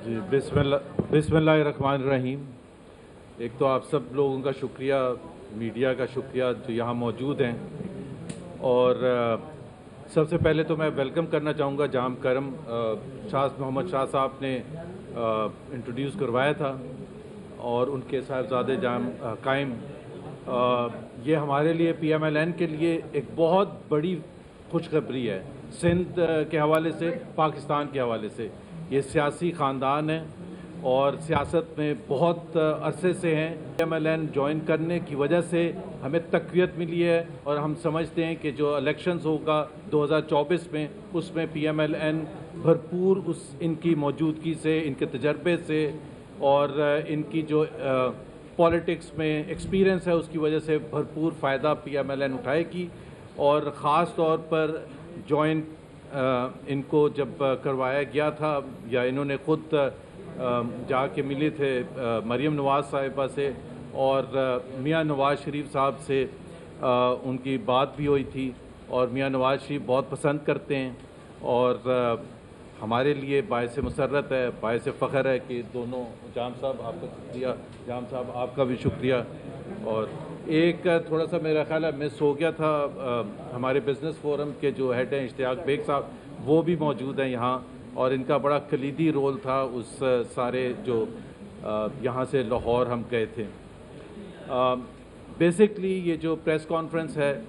جی बिस्मिल्लाहिर्रहमानिर्रहीम। एक तो आप सब लोगों का शुक्रिया, मीडिया का शुक्रिया जो यहाँ मौजूद हैं। और सबसे पहले तो मैं वेलकम करना चाहूँगा जाम करम मोहम्मद शाह साहब ने इंट्रोड्यूस करवाया था और उनके साहबजादे जाम कायम। ये हमारे लिए PMLN के लिए एक बहुत बड़ी खुशखबरी है, सिंध के हवाले से, पाकिस्तान के हवाले से। ये सियासी ख़ानदान है और सियासत में बहुत अरसे से हैं। PMLN ज्वाइन करने की वजह से हमें तक़वियत मिली है और हम समझते हैं कि जो इलेक्शंस होगा 2024 में, उसमें PMLN भरपूर इनकी मौजूदगी से, इनके तजर्बे से और इनकी जो पॉलिटिक्स में एक्सपीरियंस है उसकी वजह से भरपूर फ़ायदा PMLN उठाएगी। और ख़ास तौर पर जॉइन इनको जब करवाया गया था या इन्होंने ख़ुद जाके मिले थे मरीम नवाज़ साहिबा से और मियाँ नवाज़ शरीफ साहब से उनकी बात भी हुई थी और मियाँ नवाज़ शरीफ बहुत पसंद करते हैं और हमारे लिए बायस मसरत है, बायस फ़ख्र है कि दोनों जाम साहब आपका शुक्रिया, जाम साहब आपका भी शुक्रिया। और एक थोड़ा सा मेरा ख्याल है मिस हो गया था, हमारे बिज़नेस फोरम के जो हेड हैं इश्तियाक बेग साहब, वो भी मौजूद हैं यहाँ और इनका बड़ा कलीदी रोल था उस सारे जो यहाँ से लाहौर हम गए थे। बेसिकली ये जो प्रेस कॉन्फ्रेंस है,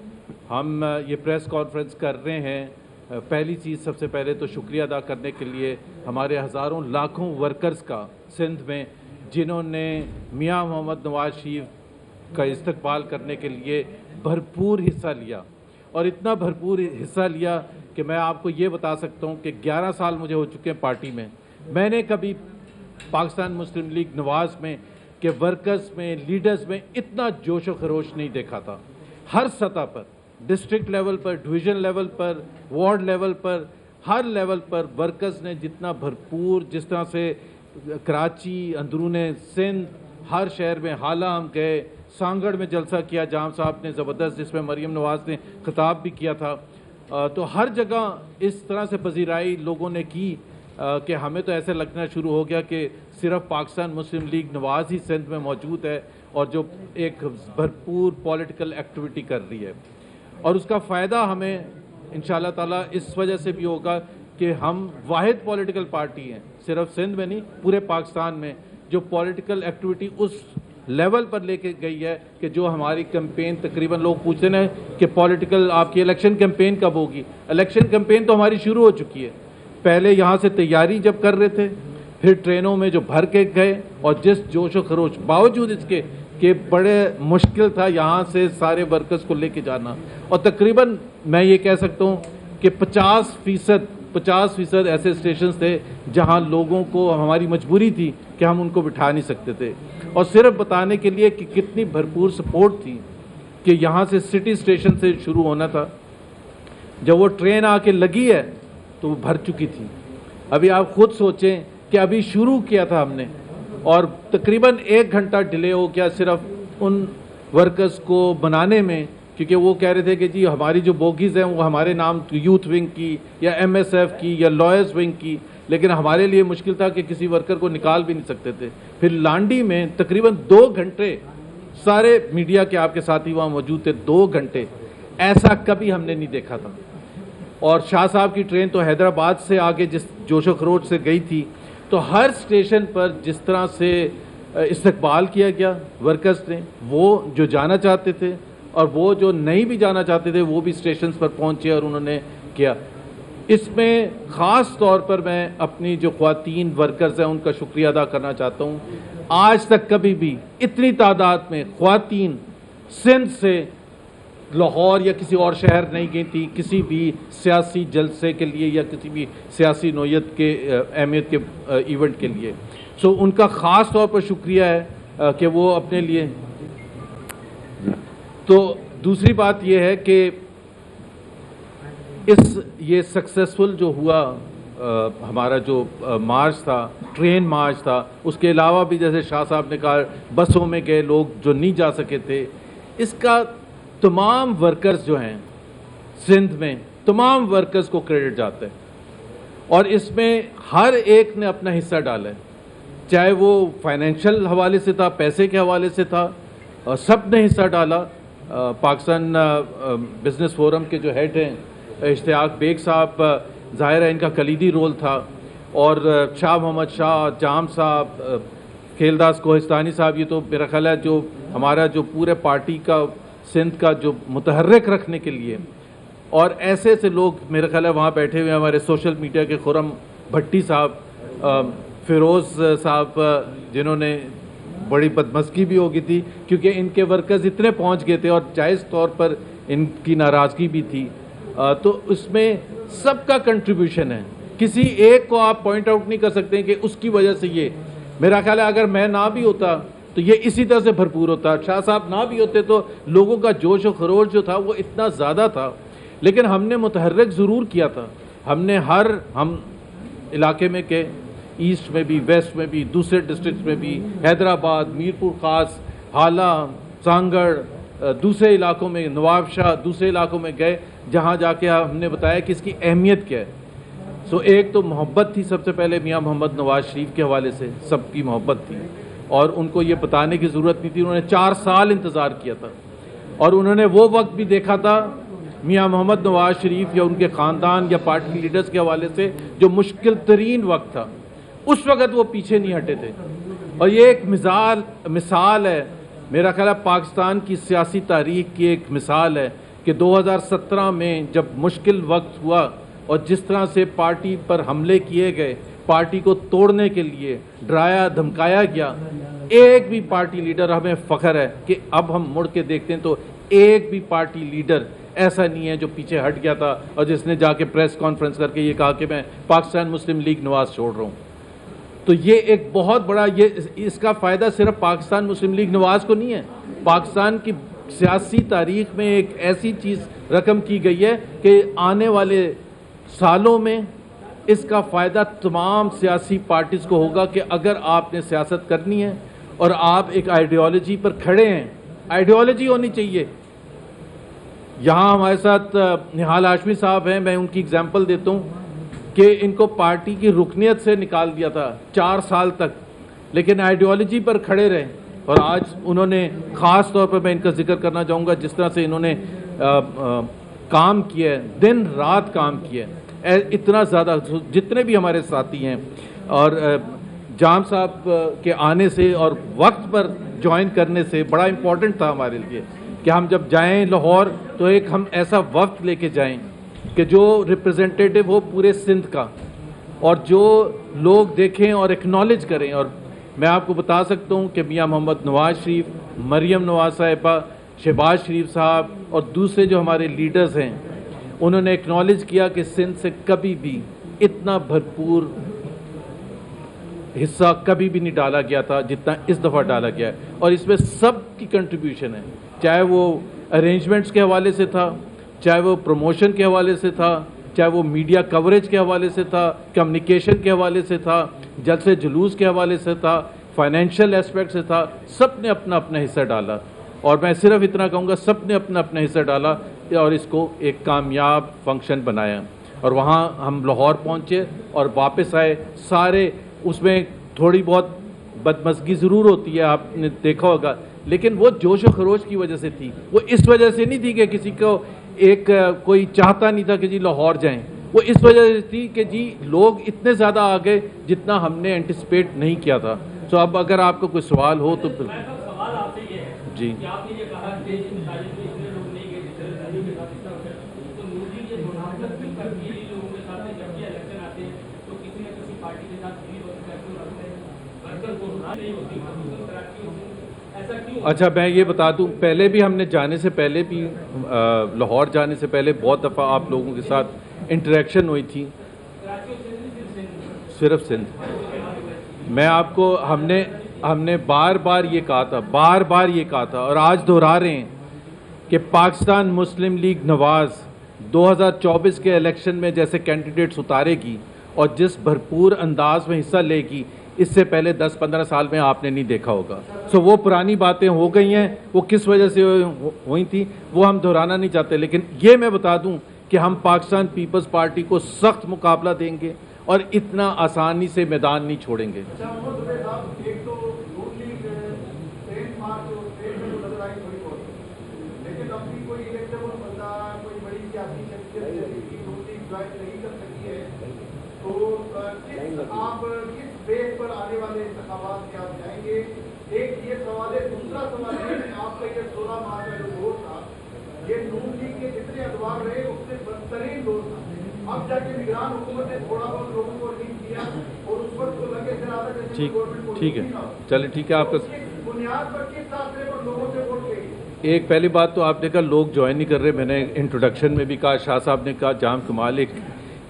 हम ये प्रेस कॉन्फ्रेंस कर रहे हैं, पहली चीज़ सबसे पहले तो शुक्रिया अदा करने के लिए हमारे हज़ारों लाखों वर्कर्स का सिंध में, जिन्होंने मियाँ मोहम्मद नवाज़ शरीफ का इस्तकबाल करने के लिए भरपूर हिस्सा लिया। और इतना भरपूर हिस्सा लिया कि मैं आपको ये बता सकता हूँ कि 11 साल मुझे हो चुके हैं पार्टी में। मैंने कभी पाकिस्तान मुस्लिम लीग नवाज़ में के वर्कर्स में, लीडर्स में इतना जोश व खरोश नहीं देखा था। हर सतह पर, डिस्ट्रिक्ट लेवल पर, डिवीज़न लेवल पर, वार्ड लेवल पर, हर लेवल पर वर्कर्स ने जितना भरपूर, जिस तरह से कराची, अंदरूने सिंध, हर शहर में, हाला हम गए, सांगड़ में जलसा किया जाम साहब ने ज़बरदस्त, जिसमें मरीम नवाज़ ने खिताब भी किया था। तो हर जगह इस तरह से पजीराई लोगों ने की कि हमें तो ऐसे लगना शुरू हो गया कि सिर्फ पाकिस्तान मुस्लिम लीग नवाज़ ही सिंध में मौजूद है और जो एक भरपूर पॉलिटिकल एक्टिविटी कर रही है। और उसका फ़ायदा हमें इंशाअल्लाह ताला इस वजह से भी होगा कि हम वाहिद पॉलिटिकल पार्टी हैं, सिर्फ सिंध में नहीं, पूरे पाकिस्तान में, जो पॉलिटिकल एक्टिविटी उस लेवल पर लेके गई है कि जो हमारी कैंपेन, तकरीबन लोग पूछते हैं कि पॉलिटिकल आपकी इलेक्शन कैंपेन कब होगी। इलेक्शन कैंपेन तो हमारी शुरू हो चुकी है। पहले यहाँ से तैयारी जब कर रहे थे, फिर ट्रेनों में जो भर के गए और जिस जोश व खरोश, बावजूद इसके कि बड़े मुश्किल था यहाँ से सारे वर्कर्स को लेके जाना। और तकरीबन मैं ये कह सकता हूँ कि 50% ऐसे स्टेशन थे जहाँ लोगों को, हमारी मजबूरी थी कि हम उनको बिठा नहीं सकते थे। और सिर्फ बताने के लिए कि कितनी भरपूर सपोर्ट थी कि यहाँ से सिटी स्टेशन से शुरू होना था, जब वो ट्रेन आके लगी है तो वो भर चुकी थी। अभी आप खुद सोचें कि अभी शुरू किया था हमने और तकरीबन 1 घंटा डिले हो गया सिर्फ उन वर्कर्स को बनाने में, क्योंकि वो कह रहे थे कि जी हमारी जो बोगीज़ हैं वो हमारे नाम, यूथ विंग की या MSF की या लॉयर्स विंग की, लेकिन हमारे लिए मुश्किल था कि किसी वर्कर को निकाल भी नहीं सकते थे। फिर लांडी में तकरीबन 2 घंटे, सारे मीडिया के आपके साथी वहाँ मौजूद थे, 2 घंटे, ऐसा कभी हमने नहीं देखा था। और शाह साहब की ट्रेन तो हैदराबाद से आगे जिस जोशो खरोश से गई थी, तो हर स्टेशन पर जिस तरह से इस्तकबाल किया गया वर्कर्स ने, वो जो जाना चाहते थे और वो जो नहीं भी जाना चाहते थे वो भी स्टेशन पर पहुँचे और उन्होंने किया। इसमें ख़ास तौर पर मैं अपनी जो ख़वातीन वर्कर्स हैं उनका शुक्रिया अदा करना चाहता हूँ। आज तक कभी भी इतनी तादाद में ख़वातीन सिंध से लाहौर या किसी और शहर नहीं गई थी किसी भी सियासी जलसे के लिए या किसी भी सियासी नोयत के अहमियत के इवेंट के लिए। सो उनका ख़ास तौर पर शुक्रिया है कि वो अपने लिए। तो दूसरी बात यह है कि ये सक्सेसफुल जो हुआ हमारा जो मार्च था, ट्रेन मार्च था, उसके अलावा भी जैसे शाह साहब ने कहा बसों में गए लोग जो नहीं जा सके थे, इसका तमाम वर्कर्स जो हैं सिंध में, तमाम वर्कर्स को क्रेडिट जाता है। اور اس میں ہر ایک نے اپنا حصہ ڈالا ہے، چاہے وہ فائنینشیل حوالے سے تھا، پیسے کے حوالے سے تھا، سب نے حصہ ڈالا۔ پاکستان بزنس فورم کے جو ہیڈ ہیں اشتیاق بیگ صاحب، ظاہر ہے ان کا کلیدی رول تھا، اور شاہ محمد شاہ، جام صاحب، کھیلداس کوہستانی صاحب، یہ تو میرا خیال ہے جو ہمارا جو پورے پارٹی کا سندھ کا جو متحرک رکھنے کے لیے، اور ایسے ایسے لوگ میرا خیال ہے وہاں بیٹھے ہوئے ہیں، ہمارے سوشل میڈیا کے خرم بھٹی صاحب، فیروز صاحب، جنہوں نے بڑی بدمزگی بھی ہو گئی تھی کیونکہ ان کے ورکرز اتنے پہنچ گئے تھے اور جائز طور پر ان کی ناراضگی بھی تھی، تو اس میں سب کا کنٹریبیوشن ہے، کسی ایک کو آپ پوائنٹ آؤٹ نہیں کر سکتے کہ اس کی وجہ سے یہ، میرا خیال ہے اگر میں نہ بھی ہوتا تو یہ اسی طرح سے بھرپور ہوتا، شاہ صاحب نہ بھی ہوتے تو لوگوں کا جوش و خروش جو تھا وہ اتنا زیادہ تھا، لیکن ہم نے متحرک ضرور کیا تھا، ہم نے ہم علاقے میں کہ ایسٹ میں بھی، ویسٹ میں بھی، دوسرے ڈسٹرکٹس میں بھی، حیدرآباد، میرپور خاص، حالہ، سانگڑ، دوسرے علاقوں میں، نواب شاہ، دوسرے علاقوں میں گئے، جہاں جا کے ہم نے بتایا کہ اس کی اہمیت کیا ہے۔ ایک تو محبت تھی سب سے پہلے میاں محمد نواز شریف کے حوالے سے، سب کی محبت تھی، اور ان کو یہ بتانے کی ضرورت نہیں تھی، انہوں نے 4 سال انتظار کیا تھا، اور انہوں نے وہ وقت بھی دیکھا تھا میاں محمد نواز شریف یا ان کے خاندان یا پارٹی لیڈرز کے حوالے سے جو مشکل ترین وقت تھا، اس وقت وہ پیچھے نہیں ہٹے تھے، اور یہ ایک مثال ہے، میرا خیال ہے پاکستان کی سیاسی تاریخ کی ایک مثال ہے کہ 2017 میں جب مشکل وقت ہوا اور جس طرح سے پارٹی پر حملے کیے گئے، پارٹی کو توڑنے کے لیے ڈرایا دھمکایا گیا، ایک بھی پارٹی لیڈر، ہمیں فخر ہے کہ اب ہم مڑ کے دیکھتے ہیں تو ایک بھی پارٹی لیڈر ایسا نہیں ہے جو پیچھے ہٹ گیا تھا اور جس نے جا کے پریس کانفرنس کر کے یہ کہا کہ میں پاکستان مسلم لیگ نواز چھوڑ رہا ہوں۔ تو یہ ایک بہت بڑا، اس کا فائدہ صرف پاکستان مسلم لیگ نواز کو نہیں ہے، پاکستان کی سیاسی تاریخ میں ایک ایسی چیز رقم کی گئی ہے کہ آنے والے سالوں میں اس کا فائدہ تمام سیاسی پارٹیز کو ہوگا کہ اگر آپ نے سیاست کرنی ہے اور آپ ایک آئیڈیالوجی پر کھڑے ہیں، آئیڈیالوجی ہونی چاہیے۔ یہاں ہمارے ساتھ نہال ہاشمی صاحب ہیں، میں ان کی اگزامپل دیتا ہوں کہ ان کو پارٹی کی رکنیت سے نکال دیا تھا 4 سال تک، لیکن آئیڈیالوجی پر کھڑے رہے، اور آج انہوں نے خاص طور پر میں ان کا ذکر کرنا چاہوں گا جس طرح سے انہوں نے کام کیا ہے، دن رات کام کیا ہے، اتنا زیادہ، جتنے بھی ہمارے ساتھی ہیں، اور جام صاحب کے آنے سے اور وقت پر جوائن کرنے سے بڑا امپورٹنٹ تھا ہمارے لیے کہ ہم جب جائیں لاہور تو ایک ہم ایسا وقت لے کے جائیں کہ جو ریپریزنٹیٹو ہو پورے سندھ کا، اور جو لوگ دیکھیں اور ایکنالج کریں، اور میں آپ کو بتا سکتا ہوں کہ میاں محمد نواز شریف، مریم نواز صاحبہ، شہباز شریف صاحب اور دوسرے جو ہمارے لیڈرز ہیں، انہوں نے ایکنالج کیا کہ سندھ سے کبھی بھی اتنا بھرپور حصہ کبھی بھی نہیں ڈالا گیا تھا جتنا اس دفعہ ڈالا گیا ہے، اور اس میں سب کی کنٹریبیوشن ہے، چاہے وہ ارینجمنٹس کے حوالے سے تھا، چاہے وہ پروموشن کے حوالے سے تھا، چاہے وہ میڈیا کوریج کے حوالے سے تھا، کمیونیکیشن کے حوالے سے تھا، جلسے جلوس کے حوالے سے تھا، فائنینشیل اسپیکٹ سے تھا، سب نے اپنا اپنا حصہ ڈالا، اور میں صرف اتنا کہوں گا سب نے اپنا اپنا حصہ ڈالا اور اس کو ایک کامیاب فنکشن بنایا، اور وہاں ہم لاہور پہنچے اور واپس آئے سارے، اس میں تھوڑی بہت بدمزگی ضرور ہوتی ہے، آپ نے دیکھا ہوگا، لیکن وہ جوش و خروش کی وجہ سے تھی، وہ اس وجہ سے نہیں تھی کہ کسی کو کوئی چاہتا نہیں تھا کہ جی لاہور جائیں، وہ اس وجہ سے تھی کہ جی لوگ اتنے زیادہ آ گئے جتنا ہم نے اینٹیسپیٹ نہیں کیا تھا۔ سو اب اگر آپ کو کوئی سوال ہو تو جی اچھا، میں یہ بتا دوں، پہلے بھی ہم نے جانے سے پہلے بھی لاہور جانے سے پہلے بہت دفعہ آپ لوگوں کے ساتھ انٹریکشن ہوئی تھی، صرف سندھ۔ میں آپ کو ہم نے بار بار یہ کہا تھا اور آج دہرا رہے ہیں کہ پاکستان مسلم لیگ نواز 2024 کے الیکشن میں جیسے کینڈیڈیٹس اتارے گی اور جس بھرپور انداز میں حصہ لے گی، اس سے پہلے 10-15 سال میں آپ نے نہیں دیکھا ہوگا۔ وہ پرانی باتیں ہو گئی ہیں، وہ کس وجہ سے ہوئی تھی وہ ہم دہرانا نہیں چاہتے، لیکن یہ میں بتا دوں کہ ہم پاکستان پیپلز پارٹی کو سخت مقابلہ دیں گے اور اتنا آسانی سے میدان نہیں چھوڑیں گے. آپ کس بیس پر آنے والے انتخابات کے آپ جائیں گے؟ ایک یہ سوال ہے. دوسرا سوال ہے کہ آپ کا یہ 16 مارچ کا جو ووٹ تھا یہ نون لیگ کے جتنے ادوار رہے اس سے بدترین ووٹ تھا. اب جا کے نگران حکومت نے تھوڑا بہت لوگوں کو لیڈ کیا اور اس وقت تو لگے سے رہا تھا جیسے گورنمنٹ کو ٹھیک ہے چلے ٹھیک ہے. آپ کا بنیاد پر کس آسرے پر لوگوں سے ووٹ لے گی؟ ایک پہلی بات تو آپ نے کہا لوگ جوائن نہیں کر رہے. میں نے انٹروڈکشن میں بھی کہا, شاہ صاحب نے کہا, جام کمال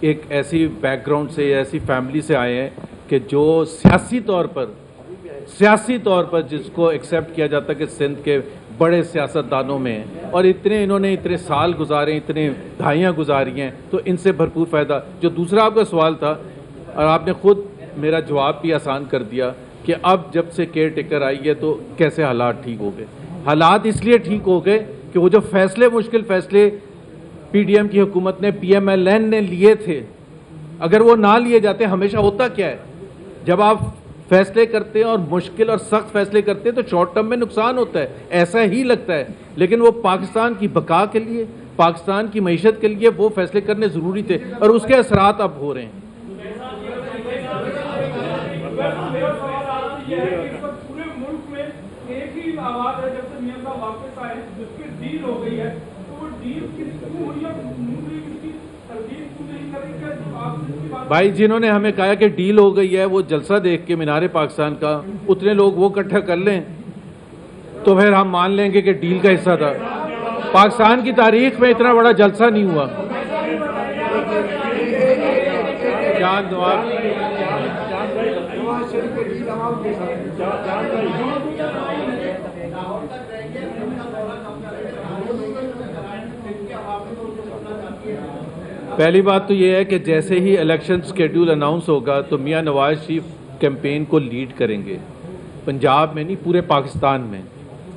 ایک ایسی بیک گراؤنڈ سے ایسی فیملی سے آئے ہیں کہ جو سیاسی طور پر جس کو ایکسیپٹ کیا جاتا ہے کہ سندھ کے بڑے سیاستدانوں میں ہیں, اور انہوں نے اتنے سال گزارے, اتنے دہائیاں گزاری ہیں, تو ان سے بھرپور فائدہ. جو دوسرا آپ کا سوال تھا اور آپ نے خود میرا جواب بھی آسان کر دیا کہ اب جب سے کیئر ٹیکر آئی ہے تو کیسے حالات ٹھیک ہو گئے. حالات اس لیے ٹھیک ہو گئے کہ وہ جو مشکل فیصلے پی ڈی ایم کی حکومت نے پی ایم ایل این نے لیے تھے, اگر وہ نہ لیے جاتے, ہمیشہ ہوتا کیا ہے جب آپ فیصلے کرتے ہیں اور مشکل اور سخت فیصلے کرتے ہیں تو شارٹ ٹرم میں نقصان ہوتا ہے, ایسا ہی لگتا ہے, لیکن وہ پاکستان کی بقا کے لیے, پاکستان کی معیشت کے لیے وہ فیصلے کرنے ضروری تھے اور اس کے اثرات اب ہو رہے ہیں. پورے ملک میں ایک ہی آواز ہے جب سے میاں صاحب واپس آئے جس کی ڈیل ہو گئی ہے, تو وہ ڈیل کیوں ہوئی ہے؟ بھائی جنہوں نے ہمیں کہا کہ ڈیل ہو گئی ہے وہ جلسہ دیکھ کے مینار پاکستان کا اتنے لوگ وہ اکٹھا کر لیں تو پھر ہم مان لیں گے کہ ڈیل کا حصہ تھا. پاکستان کی تاریخ میں اتنا بڑا جلسہ نہیں ہوا. جان نواز پہلی بات تو یہ ہے کہ جیسے ہی الیکشن سکیڈول اناؤنس ہوگا تو میاں نواز شریف کیمپین کو لیڈ کریں گے, پنجاب میں نہیں پورے پاکستان میں,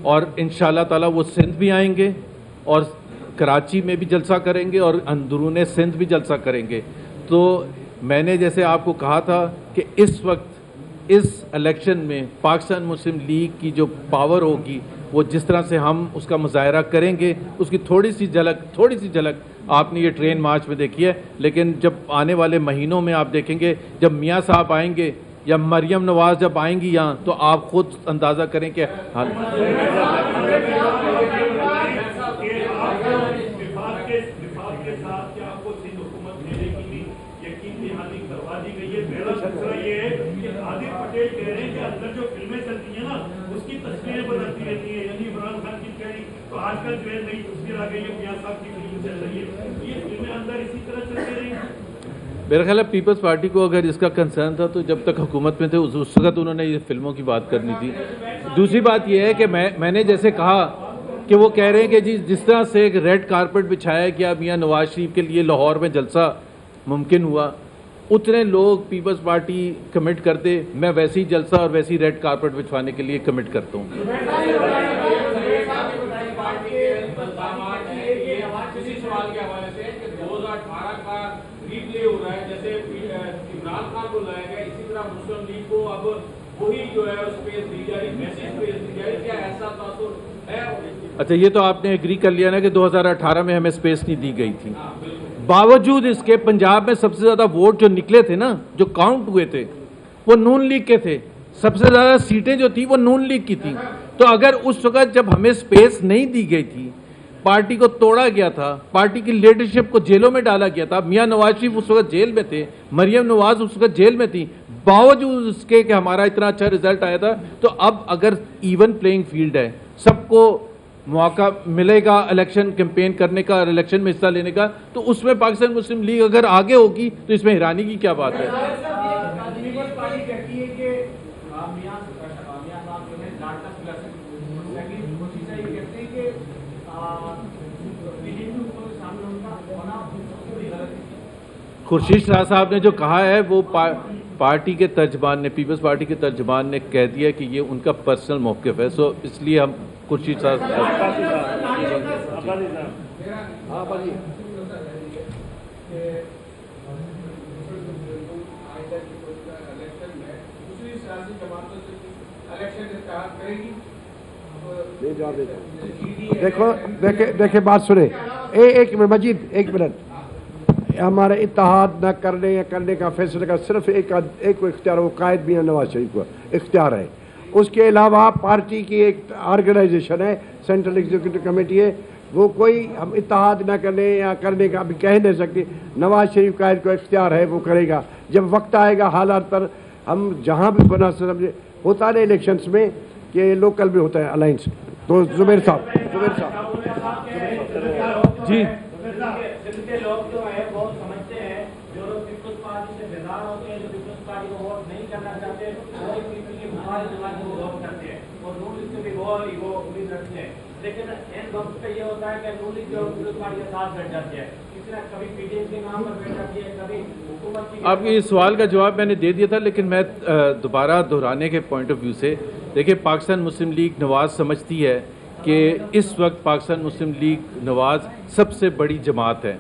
اور انشاءاللہ تعالی وہ سندھ بھی آئیں گے اور کراچی میں بھی جلسہ کریں گے اور اندرون سندھ بھی جلسہ کریں گے. تو میں نے جیسے آپ کو کہا تھا کہ اس وقت اس الیکشن میں پاکستان مسلم لیگ کی جو پاور ہوگی وہ جس طرح سے ہم اس کا مظاہرہ کریں گے اس کی تھوڑی سی جھلک آپ نے یہ ٹرین مارچ میں دیکھی ہے, لیکن جب آنے والے مہینوں میں آپ دیکھیں گے جب میاں صاحب آئیں گے یا مریم نواز جب آئیں گی یہاں تو آپ خود اندازہ کریں کہ میرا خیال ہے پیپلز پارٹی کو اگر اس کا کنسرن تھا تو جب تک حکومت میں تھے اس وقت انہوں نے یہ فلموں کی بات کرنی تھی. دوسری بات یہ ہے کہ میں نے جیسے کہا کہ وہ کہہ رہے ہیں کہ جی جس طرح سے ایک ریڈ کارپٹ بچھایا گیا میاں نواز شریف کے لیے لاہور میں جلسہ ممکن ہوا, اتنے لوگ پیپلز پارٹی کمٹ کرتے, میں ویسی جلسہ اور ویسی ریڈ کارپٹ بچھوانے کے لیے کمٹ کرتا ہوں. سوال کے حوالے سے کہ 2018 کا ریپلے ہو رہا ہے, جیسے عمران خان کو لایا گیا اسی طرح مسلم لیگ کو اب وہی جو ہے اسپیس دی جا رہی, میسج اسپیس دی جا رہی, کیا ایسا تاثر ہے؟ اچھا یہ تو آپ نے ایگری کر لیا نا کہ 2018 میں ہمیں اسپیس نہیں دی گئی تھی, باوجود اس کے پنجاب میں سب سے زیادہ ووٹ جو نکلے تھے نا, جو کاؤنٹ ہوئے تھے وہ نون لیگ کے تھے, سب سے زیادہ سیٹیں جو تھی وہ نون لیگ کی تھی. تو اگر اس وقت جب ہمیں اسپیس نہیں دی گئی تھی, پارٹی کو توڑا گیا تھا, پارٹی کی لیڈرشپ کو جیلوں میں ڈالا گیا تھا, میاں نواز شریف اس وقت جیل میں تھے, مریم نواز اس وقت جیل میں تھی, باوجود اس کے کہ ہمارا اتنا اچھا رزلٹ آیا تھا, تو اب اگر ایون پلینگ فیلڈ ہے, سب کو موقع ملے گا الیکشن کیمپین کرنے کا اور الیکشن میں حصہ لینے کا, تو اس میں پاکستان مسلم لیگ اگر آگے ہوگی تو اس میں حیرانی کی کیا بات ہے. خورشید شاہ صاحب نے جو کہا ہے وہ پارٹی کے ترجمان نے, پیپلز پارٹی کے ترجمان نے کہہ دیا کہ یہ ان کا پرسنل موقف ہے, سو اس لیے ہم خورشید صاحب जमातों से इलेक्शन इत्तेहाद करेगी? देखो देखे बात सुने, एक मिनट मजीद, एक मिनट। हमारे इत्तेहाद न करने या करने का फैसले का सिर्फ एक इख्तियार, वो कायद मियां नवाज शरीफ को इख्तियार है। उसके अलावा पार्टी की एक ऑर्गेनाइजेशन है, सेंट्रल एग्जीक्यूटिव कमेटी है, वो कोई हम इत्तेहाद न करने या करने का अभी कह नहीं सकते। नवाज शरीफ कायद को इख्तियार है, वो करेगा जब वक्त आएगा। हालात पर हम जहाँ भी बना समझे होता है इलेक्शंस में कि लोकल भी होता है अलायंस। तो जुबैर साहब जी, जिनके लोग जो है वो समझते हैं, जो लोग पीपल्स पार्टी से बेजार होते हैं, जो पीपल्स पार्टी को वोट नहीं करना चाहते, वो एक पीपल के मुखालिफ जमात को वोट करते हैं और नून लीग से भी वो उम्मीद रखते हैं। लेकिन एंड वक्त पे ये होता है कि नून लीग जो पीपल्स पार्टी के साथ बैठ जाती है, किसी ने कभी पीडीएम के नाम पर बैठ जाती है, कभी हुकूमत की। आपके इस सवाल का जवाब मैंने दे दिया था, लेकिन मैं दोबारा दोहराने के पॉइंट ऑफ व्यू से देखिए, पाकिस्तान मुस्लिम लीग नवाज समझती है कि इस वक्त पाकिस्तान मुस्लिम लीग नवाज सबसे बड़ी जमात है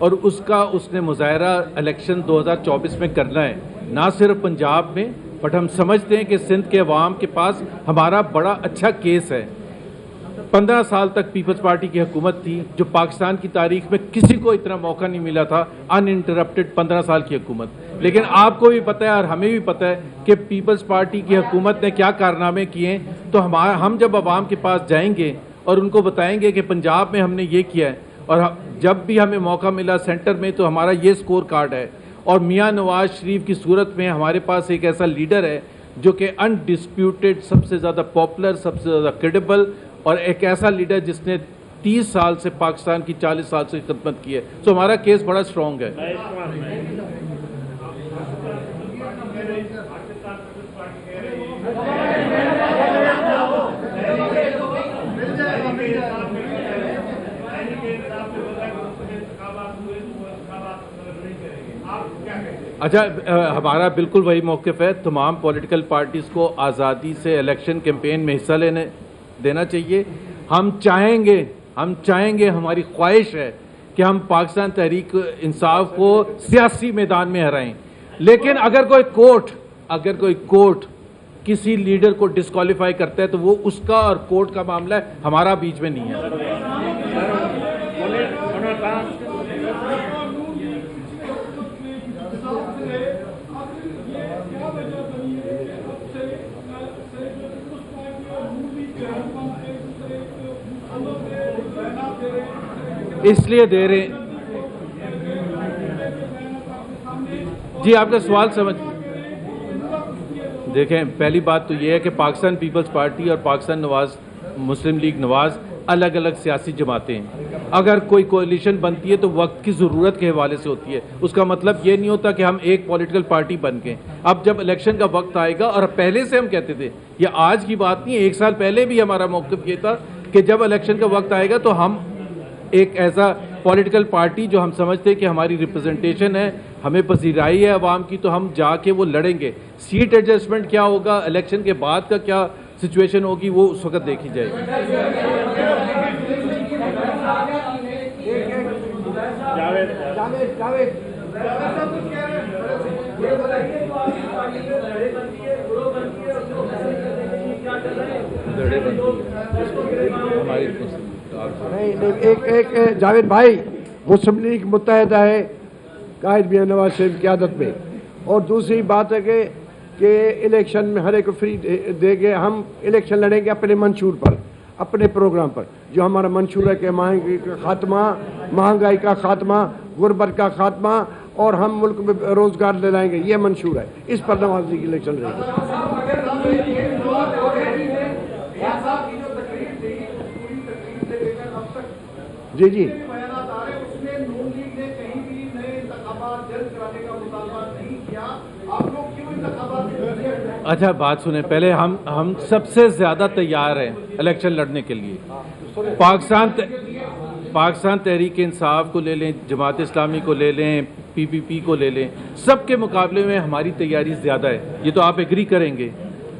और उसने मुजाहरा इलेक्शन 2024 में करना है, ना सिर्फ पंजाब में, बट हम समझते हैं कि सिंध के अवाम के पास हमारा बड़ा अच्छा केस है। 15 साल तक पीपल्स पार्टी की हुकूमत थी, जो पाकिस्तान की तारीख में किसी को इतना मौका नहीं मिला था, अनइंटरप्टेड 15 साल की हुकूमत। लेकिन आपको भी पता है और हमें भी पता है कि पीपल्स पार्टी की हुकूमत ने क्या कारनामे किए। तो हम जब अवाम के पास जाएंगे और उनको बताएंगे कि पंजाब में हमने ये किया है, और जब भी हमें मौका मिला सेंटर में तो हमारा ये स्कोर कार्ड है, और मियां नवाज शरीफ की सूरत में हमारे पास एक ऐसा लीडर है जो कि अनडिस्प्यूटेड, सबसे ज़्यादा पॉपुलर, सबसे ज़्यादा क्रेडिबल, और एक ऐसा लीडर जिसने 30 साल से पाकिस्तान की 40 साल से खिदमत की है। तो हमारा केस बड़ा स्ट्रॉन्ग है। अच्छा, हमारा बिल्कुल वही मौक़िफ़ है। तमाम पॉलिटिकल पार्टीज़ को आज़ादी से इलेक्शन कैंपेन में हिस्सा देना चाहिए। हम चाहेंगे, हमारी ख्वाहिश है कि हम पाकिस्तान तहरीक इंसाफ को सियासी मैदान में हराएं। लेकिन अगर कोई कोर्ट किसी लीडर को डिस्क्वालीफाई करता है तो वो उसका और कोर्ट का मामला है, हमारा बीच में नहीं है। इसलिए दे रहे हैं जी, आपका सवाल समझ। देखें, पहली बात तो ये है कि पाकिस्तान पीपल्स पार्टी और पाकिस्तान मुस्लिम लीग नवाज अलग अलग सियासी जमातें हैं। अगर कोई कोalition बनती है तो वक्त की ज़रूरत के हवाले से होती है। उसका मतलब ये नहीं होता कि हम एक पॉलिटिकल पार्टी बन गए। अब जब इलेक्शन का वक्त आएगा, और पहले से हम कहते थे, ये आज की बात नहीं है, 1 साल पहले भी हमारा मौक़िफ़ ये था कि जब इलेक्शन का वक्त आएगा तो हम एक ऐसा पॉलिटिकल पार्टी जो हम समझते हैं कि हमारी रिप्रेजेंटेशन है, हमें पजीराई है अवाम की, तो हम जाके वो लड़ेंगे। सीट एडजस्टमेंट क्या होगा, इलेक्शन के बाद का क्या सिचुएशन होगी, वो उस वक्त देखी जाएगी। नहीं, एक जावेद भाई, मुस्लिम लीग मुत्तहदा है कायद मियां नवाज शरीफ की आदत में। और दूसरी बात है कि इलेक्शन में हर एक को फ्री देंगे। हम इलेक्शन लड़ेंगे अपने मंशूर पर, अपने प्रोग्राम पर। जो हमारा मंशूर है कि महंगाई का खात्मा, गुर्बत का खात्मा, और हम मुल्क में रोजगार ले लाएंगे, ये मंशूर है। इस पर नवाज लीग इलेक्शन लड़ेंगे। जी उसमें नून लीग ने कहीं भी नए इंतखाबात जल्द कराने का मुतालबा नहीं किया। आप लोग क्यों इंतखाबात? अच्छा, बात सुने पहले। हम सबसे ज़्यादा तैयार हैं इलेक्शन लड़ने के लिए। पाकिस्तान तहरीक इंसाफ को ले लें, जमात इस्लामी को ले लें, PPP को ले लें, सबके मुकाबले में हमारी तैयारी ज़्यादा है। ये तो आप एग्री करेंगे,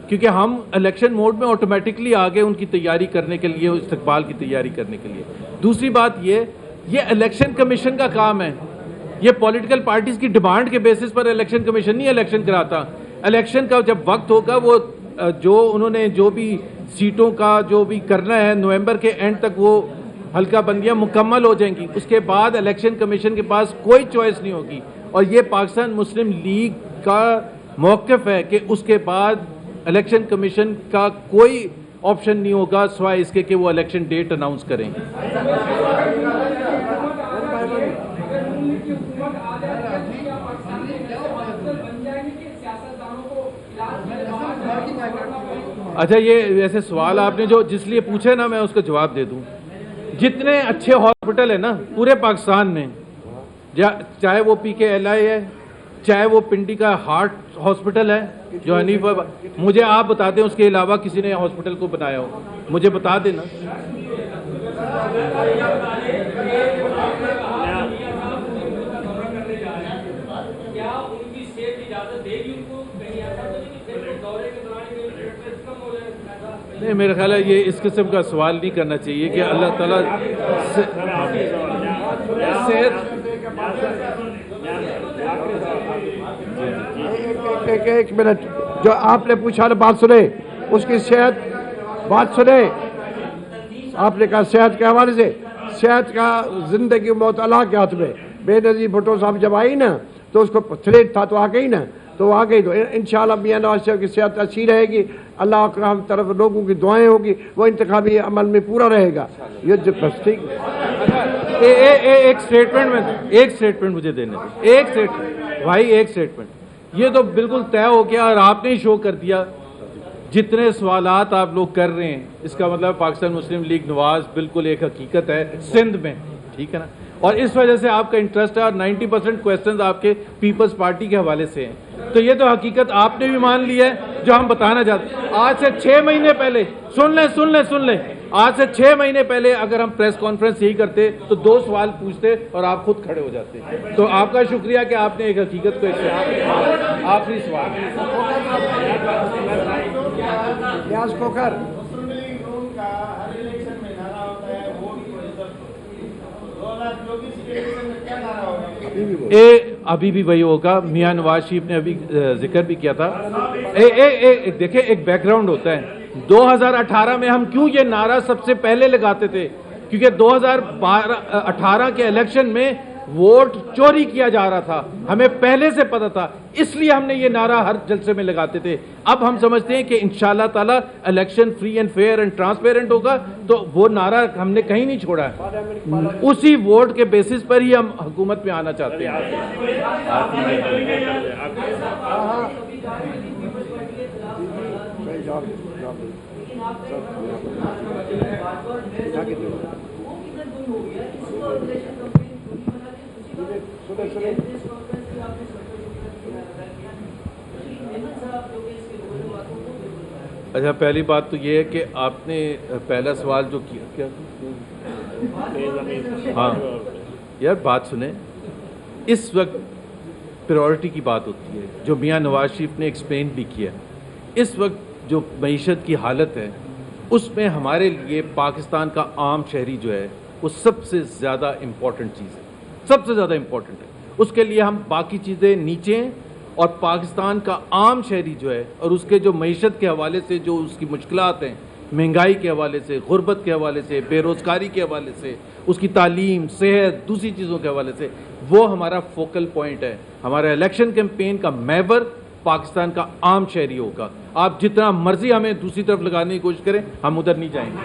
क्योंकि हम इलेक्शन मोड में ऑटोमेटिकली आ गए उनकी तैयारी करने के लिए, इस्तकबाल की तैयारी करने के लिए। दूसरी बात ये इलेक्शन कमीशन का काम है। ये पॉलिटिकल पार्टीज़ की डिमांड के बेसिस पर इलेक्शन कमीशन नहीं इलेक्शन कराता। इलेक्शन का जब वक्त होगा वो जो उन्होंने जो भी सीटों का जो भी करना है नवंबर के एंड तक वो हल्का बंदियां मुकम्मल हो जाएंगी। उसके बाद इलेक्शन कमीशन के पास कोई चॉइस नहीं होगी और ये पाकिस्तान मुस्लिम लीग का मौक़िफ़ है कि उसके बाद इलेक्शन कमीशन का कोई ऑप्शन नहीं होगा सिवाय इसके कि वो इलेक्शन डेट अनाउंस करेंगे। अच्छा, ये ऐसे सवाल आपने जो जिस लिए पूछे ना, मैं उसका जवाब दे दूं। जितने अच्छे हॉस्पिटल है ना पूरे पाकिस्तान में, चाहे वो PKLI है, चाहे वो पिंडी का हार्ट हॉस्पिटल है जो हनीफ, मुझे आप बता दें उसके अलावा किसी ने हॉस्पिटल को बनाया हो, मुझे बता देना। क्या उनकी सेहत इजाजत देगी उनको कहीं ऐसा तो नहीं कि फिर दौरे के दौरान कम हो जाए? नहीं, मेरा ख्याल है ये इस किस्म का सवाल नहीं करना चाहिए कि अल्लाह ताला सेहत। एक मिनट, जो आपने पूछा ना, बात सुने, उसकी सेहत, बात सुने, आपने कहा सेहत के हवाले से, सेहत का जिंदगी मौत अल्लाह के हाथ में। बेनज़ीर भुट्टो साहब जब आई ना तो उसको थ्रेट था तो आ गई ना, तो आ गई, तो इंशाअल्लाह मियां नवाज शरीफ की सेहत अच्छी रहेगी, अल्लाह की हम तरफ लोगों की दुआएं होगी, वो इंतखाबी अमल में पूरा रहेगा। ये जो ठीक एक स्टेटमेंट मुझे देने दे, एक स्टेटमेंट भाई, एक स्टेटमेंट। ये तो बिल्कुल तय हो गया और आपने ही शो कर दिया। जितने सवालात आप लोग कर रहे हैं इसका मतलब पाकिस्तान मुस्लिम लीग नवाज बिल्कुल एक हकीकत है सिंध में, ठीक है ना, और इस वजह से आपका इंटरेस्ट है और 90% क्वेश्चंस आपके पीपल्स पार्टी के हवाले से हैं। तो ये तो हकीकत आपने भी मान ली है जो हम बताना चाहते हैं। आज से 6 महीने पहले, सुन लें, आज से 6 महीने पहले अगर हम प्रेस कॉन्फ्रेंस यही करते तो 2 सवाल पूछते और आप खुद खड़े हो जाते। तो आपका शुक्रिया कि आपने एक हकीकत को आखिरी सवाल लिहाज को कर। मुस्लिम लीग नून का हर इलेक्शन में नारा होता है वोट फॉर रिजल्ट। 2024 के इलेक्शन में क्या नारा होगा? अभी भी वही होगा। मियां नवाज शरीफ ने अभी जिक्र भी किया था। देखिए, एक बैकग्राउंड होता है। 2018 में हम क्यों ये नारा सबसे पहले लगाते थे? क्योंकि 2018 के इलेक्शन में वोट चोरी किया जा रहा था, हमें पहले से पता था, इसलिए हमने ये नारा हर जलसे में लगाते थे। अब हम समझते हैं कि इंशाअल्लाह ताला election free and fair and transparent होगा, तो वो नारा हमने कहीं नहीं छोड़ा है। उसी वोट के बेसिस पर ही हम हुकूमत में आना चाहते हैं। अच्छा, पहली बात तो ये है कि आपने पहला सवाल जो किया, क्या हाँ यार बात सुने, इस वक्त प्रायोरिटी की बात होती है जो मियां नवाज शरीफ ने एक्सप्लेन भी किया। इस वक्त जो मईशत की हालत है उसमें हमारे लिए पाकिस्तान का आम शहरी जो है वो सबसे ज़्यादा इम्पॉर्टेंट चीज़ है, सबसे ज़्यादा इम्पॉर्टेंट है। उसके लिए हम बाकी चीज़ें नीचे हैं और पाकिस्तान का आम शहरी जो है और उसके जो मईशत के हवाले से जो उसकी मुश्किलात हैं, महंगाई के हवाले से, गुर्बत के हवाले से, बेरोज़गारी के हवाले से, उसकी तालीम, सेहत, दूसरी चीज़ों के हवाले से, वो हमारा फोकल पॉइंट है। हमारा इलेक्शन कैंपेन का महवर पाकिस्तान का आम शहरी होगा। आप जितना मर्जी हमें दूसरी तरफ लगाने की कोशिश करें, हम उधर नहीं जाएंगे।